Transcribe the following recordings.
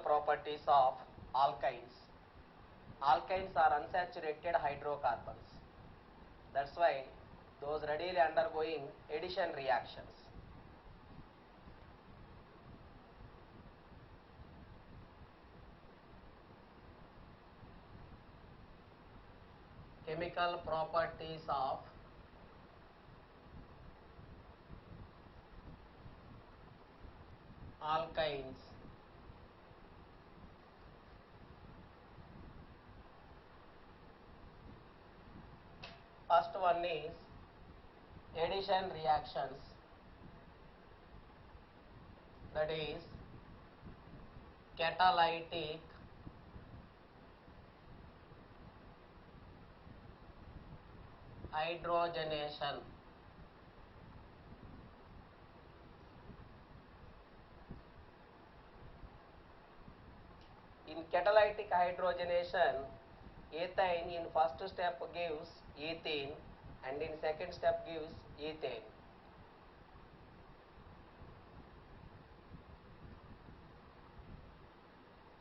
properties of alkynes. Alkynes are unsaturated hydrocarbons. That's why those readily undergoing addition reactions. Chemical properties of alkynes. First one is addition reactions, that is catalytic hydrogenation. In catalytic hydrogenation, ethane in first step gives ethene and in second step gives ethane.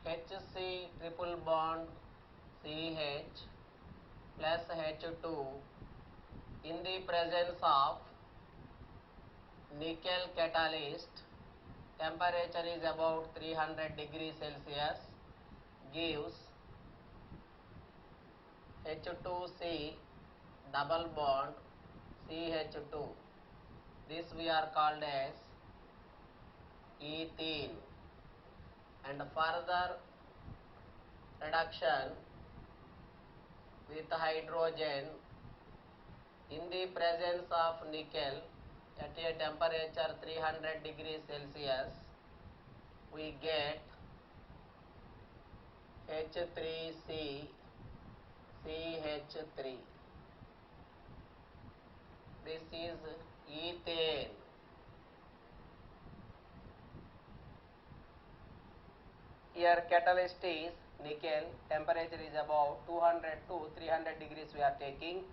HC triple bond CH plus H2 in the presence of nickel catalyst, temperature is about 300 degrees Celsius, gives H2C double bond CH2. This we are called as ethene. And further reduction with hydrogen in the presence of nickel at a temperature 300 degrees Celsius, we get H3C CH3. This is ethane. Here catalyst is nickel, temperature is about 200 to 300 degrees we are taking.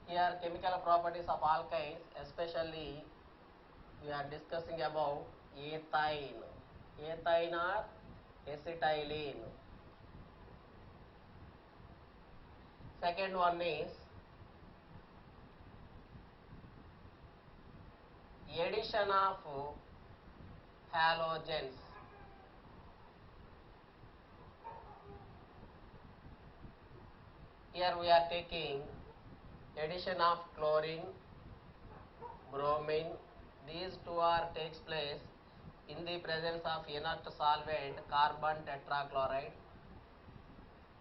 Here chemical properties of alkynes, especially we are discussing about ethine. Ethine or acetylene. Second one is addition of halogens. Here we are taking addition of chlorine, bromine. These two are takes place in the presence of inert solvent carbon tetrachloride,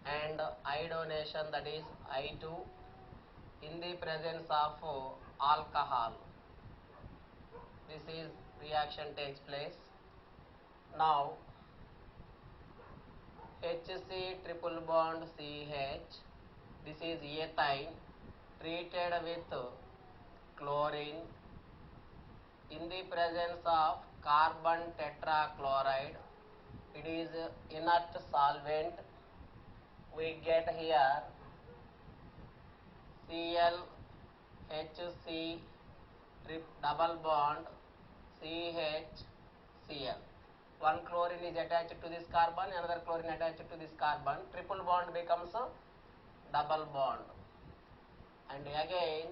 and iodination, that is I2, in the presence of alcohol. This is reaction takes place. Now HC triple bond CH, this is ethine treated with chlorine in the presence of carbon tetrachloride. It is inert solvent. We get here Cl HC double bond CH Cl. One chlorine is attached to this carbon, another chlorine attached to this carbon. Triple bond becomes a double bond. And again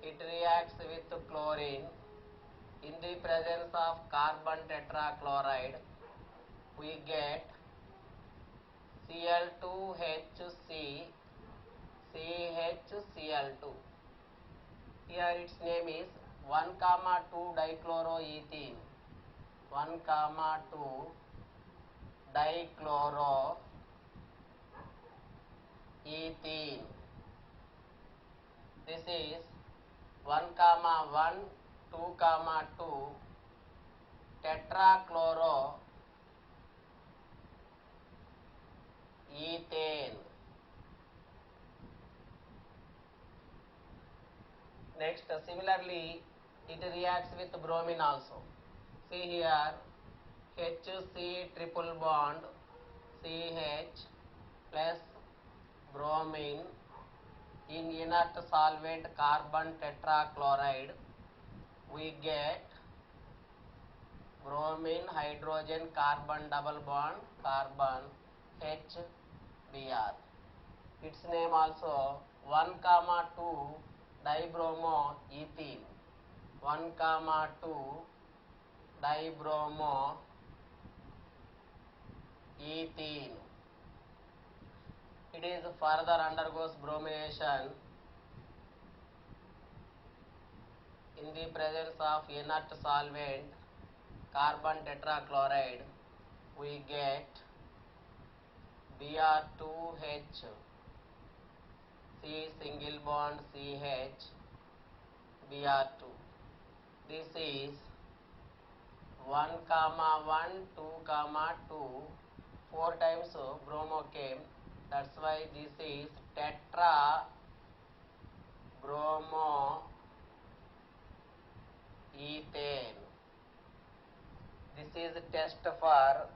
it reacts with chlorine in the presence of carbon tetrachloride. We get Cl2HC CHCl2. Here its name is 1,2 dichloroethene. 1,2 dichloroethene. This is 1,1 2,2 tetrachloroethane. Next, similarly, it reacts with bromine also. See here, HC triple bond CH plus bromine in inert solvent carbon tetrachloride. We get bromine hydrogen carbon double bond carbon HBr. Its name also 1 comma 2 dibromoethene. 1 comma 2 dibromoethene. It is further undergoes bromination in the presence of inert solvent carbon tetrachloride. We get Br2H C single bond CH Br2. This is 1 comma 1 2 comma 2 4 times bromo came. That's why this is tetra bromo ethane. This is test for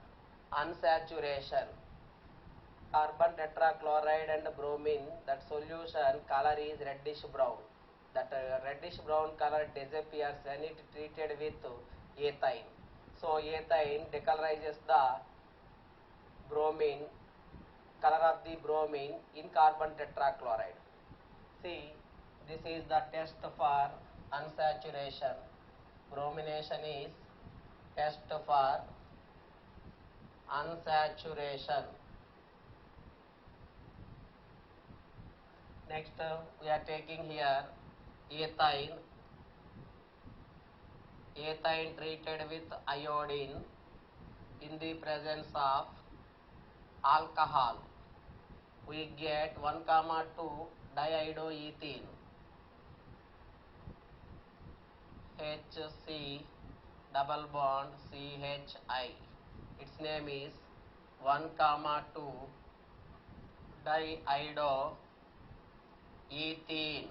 unsaturation. Carbon tetrachloride and bromine, that solution color is reddish brown. That reddish brown color disappears when it treated with ethine. So ethine decolorizes the bromine, color of the bromine in carbon tetrachloride. See, this is the test for unsaturation. Bromination is test for unsaturation. Next, we are taking here ethine. Ethine treated with iodine in the presence of alcohol. We get 1 comma 2 diiodoethene. HC double bond CHI. Its name is 1 comma 2 diiodoethene.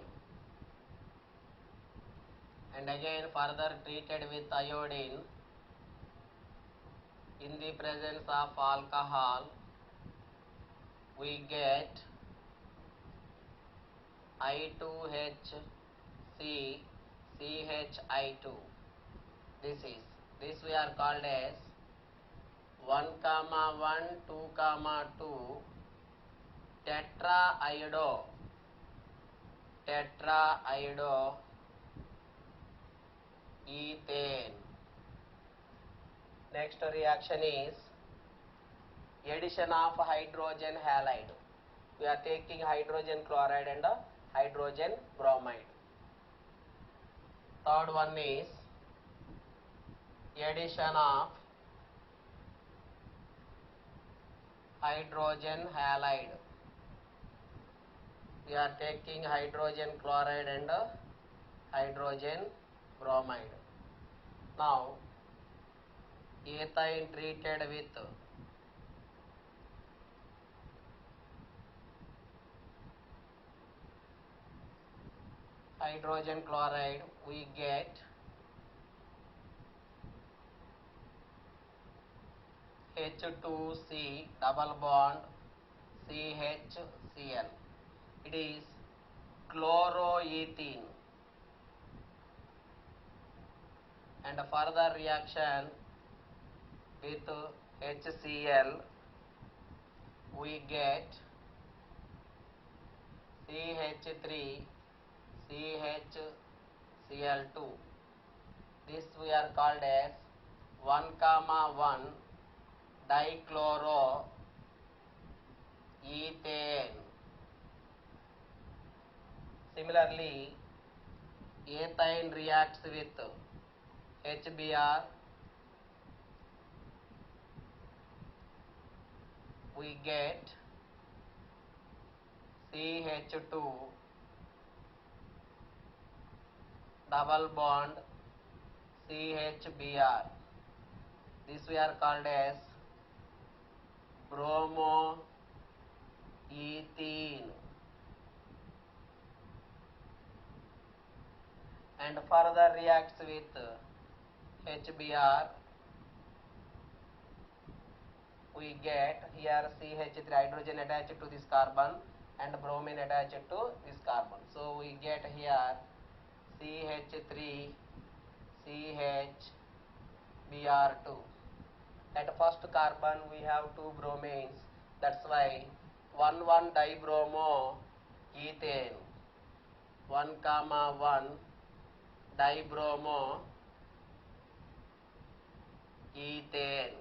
And again further treated with iodine in the presence of alcohol, we get I2HC CHI2. This we are called as 1 comma 1 2 comma 2 tetraiodoethane. Next reaction is addition of hydrogen halide. We are taking hydrogen chloride and hydrogen bromide. Third one is addition of hydrogen halide. We are taking hydrogen chloride and hydrogen bromide. Now, ethine treated with hydrogen chloride, we get H2C double bond CHCl. It is chloroethene. And further reaction with HCl, we get CH3 CHCl2. This we are called as 1 comma 1 dichloroethane. Similarly, ethine reacts with HBr. We get CH2 double bond CHBr. This we are called as bromoethene. And further reacts with HBr. We get here CH3 hydrogen attached to this carbon and bromine attached to this carbon. So we get here CH3 CH Br2. At first carbon we have two bromines, that's why 1 dibromo ethane, 1 dibromo ethane.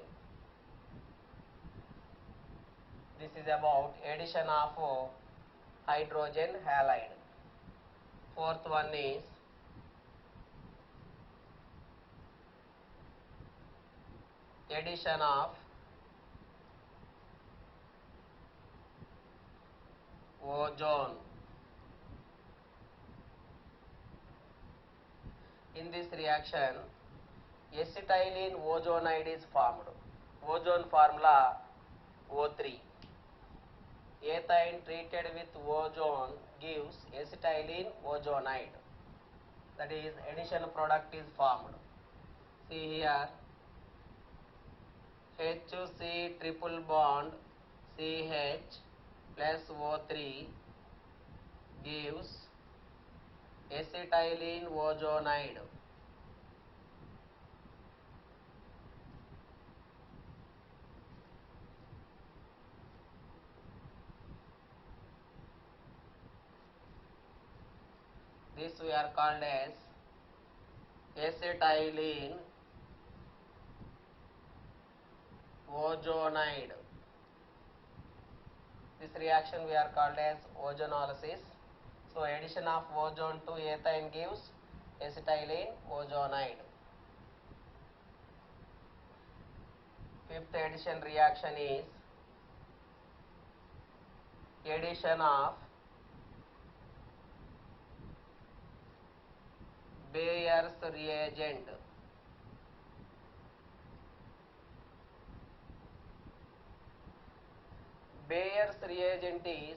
This is about addition of hydrogen halide. Fourth one is addition of ozone. In this reaction, acetylene ozonide is formed. Ozone formula O3. Ethane treated with ozone gives acetylene ozonide. That is, addition product is formed. See here, HC triple bond CH plus O3 gives acetylene ozonide. This we are called as acetylene ozonide. This reaction we are called as ozonolysis. So addition of ozone to ethane gives acetylene ozonide. Fifth addition reaction is addition of Bayer's reagent. Bayer's reagent is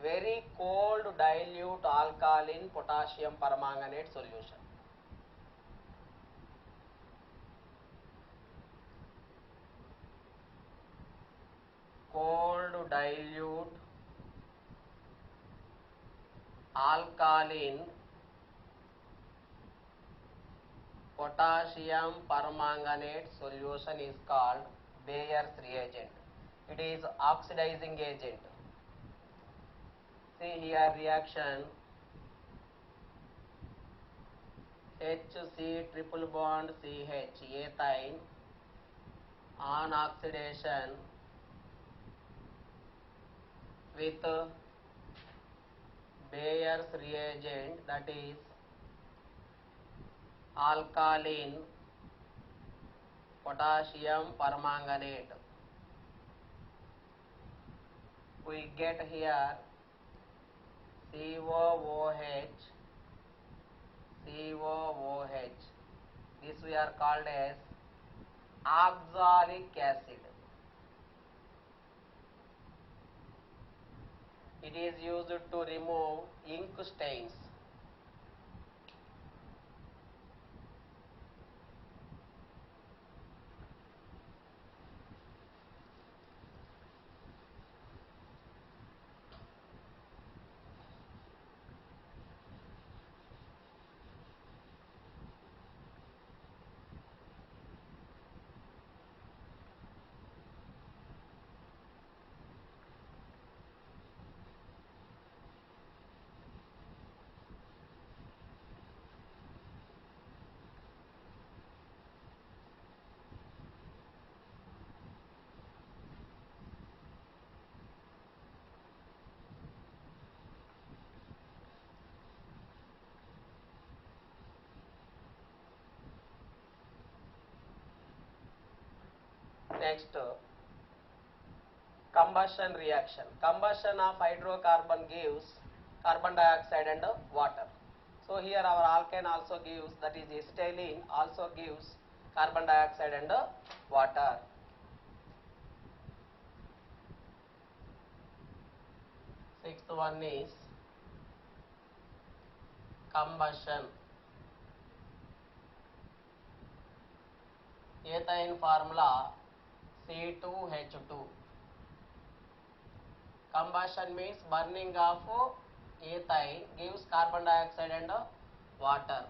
very cold dilute alkaline potassium permanganate solution. Cold dilute alkaline potassium permanganate solution is called Bayer's reagent. It is oxidizing agent. See here reaction HC triple bond CH ethane on oxidation with Bayer's reagent, that is alkaline potassium permanganate. We get here COOH, COOH. This we are called as oxalic acid. It is used to remove ink stains. Next, combustion reaction. Combustion of hydrocarbon gives carbon dioxide and water. So here our alkane also gives, that is acetylene also gives carbon dioxide and water. Sixth one is combustion. Ethane formula C2H2. Combustion means burning of ethane gives carbon dioxide and water.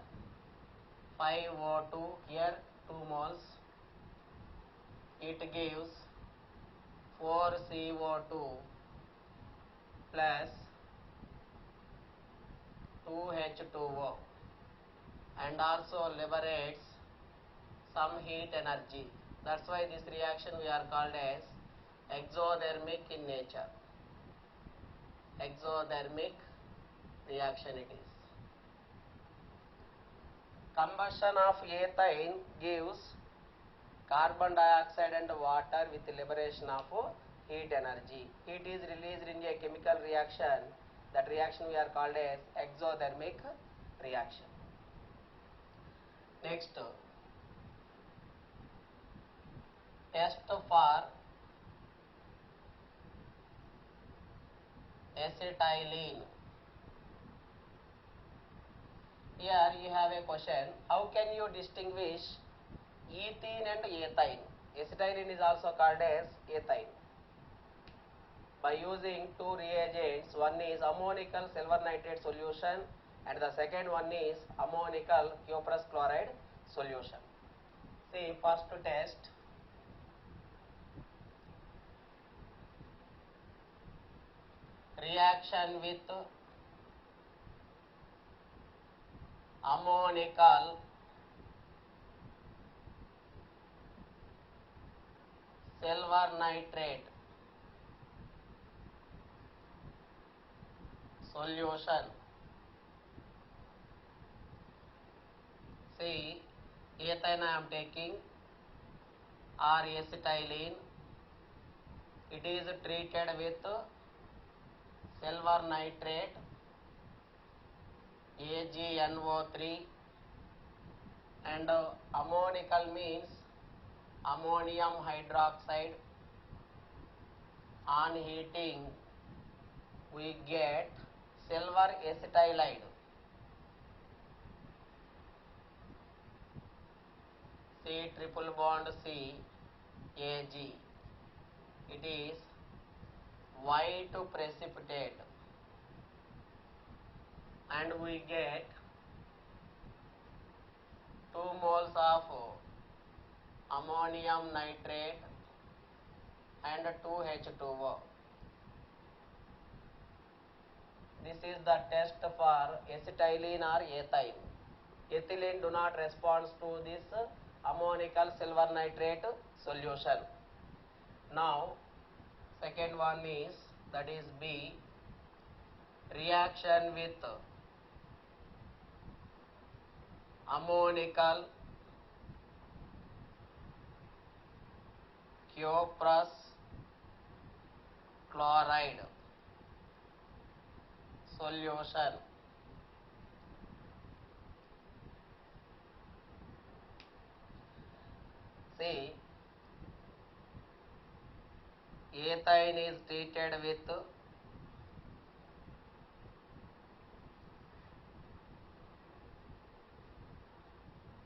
5O2, here 2 moles. it gives 4CO2 plus 2H2O and also liberates some heat energy. That's why this reaction we are called as exothermic in nature. Exothermic reaction it is. Combustion of ethane gives carbon dioxide and water with liberation of heat energy. Heat is released in a chemical reaction. That reaction we are called as exothermic reaction. Next, test for acetylene. Here you have a question, how can you distinguish ethene and ethine? Acetylene is also called as ethine. By using two reagents, one is ammonical silver nitrate solution and the second one is ammonical cuprous chloride solution. See, first test. Reaction with ammonical silver nitrate solution. See, ethane I am taking or acetylene. It is treated with silver nitrate AgNO3 and ammonical means ammonium hydroxide. On heating we get silver acetylide. C triple bond C Ag. It is white precipitate and we get 2 moles of ammonium nitrate and 2H2O. This is the test for acetylene or ethine. Ethylene do not respond to this ammonical silver nitrate solution. Now, second one is, that is B, reaction with ammonical cuprous chloride solution. See, ethine is treated with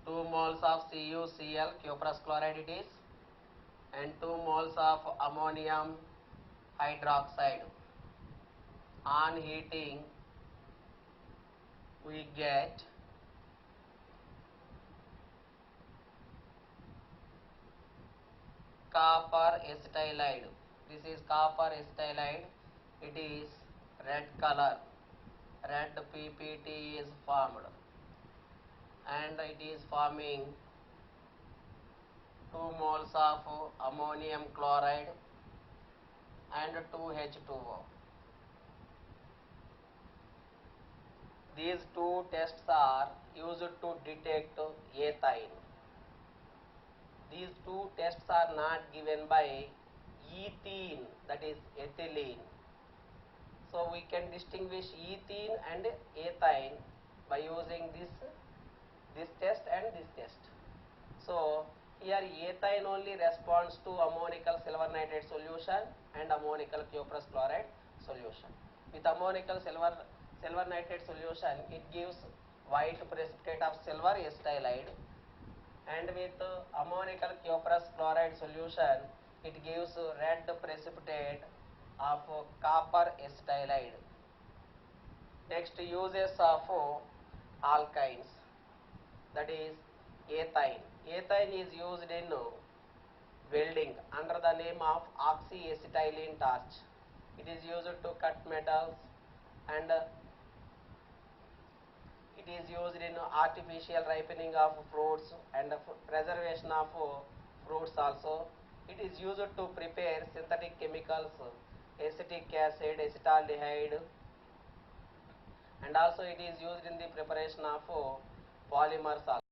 2 moles of CuCl, cuprous chloride it is, and 2 moles of ammonium hydroxide. On heating we get copper acetylide. This is copper acetylide. It is red color. Red PPT is formed and it is forming 2 moles of ammonium chloride and 2H2O. These two tests are used to detect ethine. These two tests are not given by ethene, that is ethylene. So we can distinguish ethene and ethine by using this test and this test. So here ethine only responds to ammonical silver nitrate solution and ammonical cuprous chloride solution. With ammonical silver nitrate solution, it gives white precipitate of silver acetylide, and with ammonical cuprous chloride solution, it gives red precipitate of copper acetylide. Next, uses of alkynes, that is ethine. Ethine is used in welding under the name of oxyacetylene torch. It is used to cut metals, and it is used in artificial ripening of fruits and preservation of fruits also. It is used to prepare synthetic chemicals, acetic acid, acetaldehyde, and also it is used in the preparation of polymers also.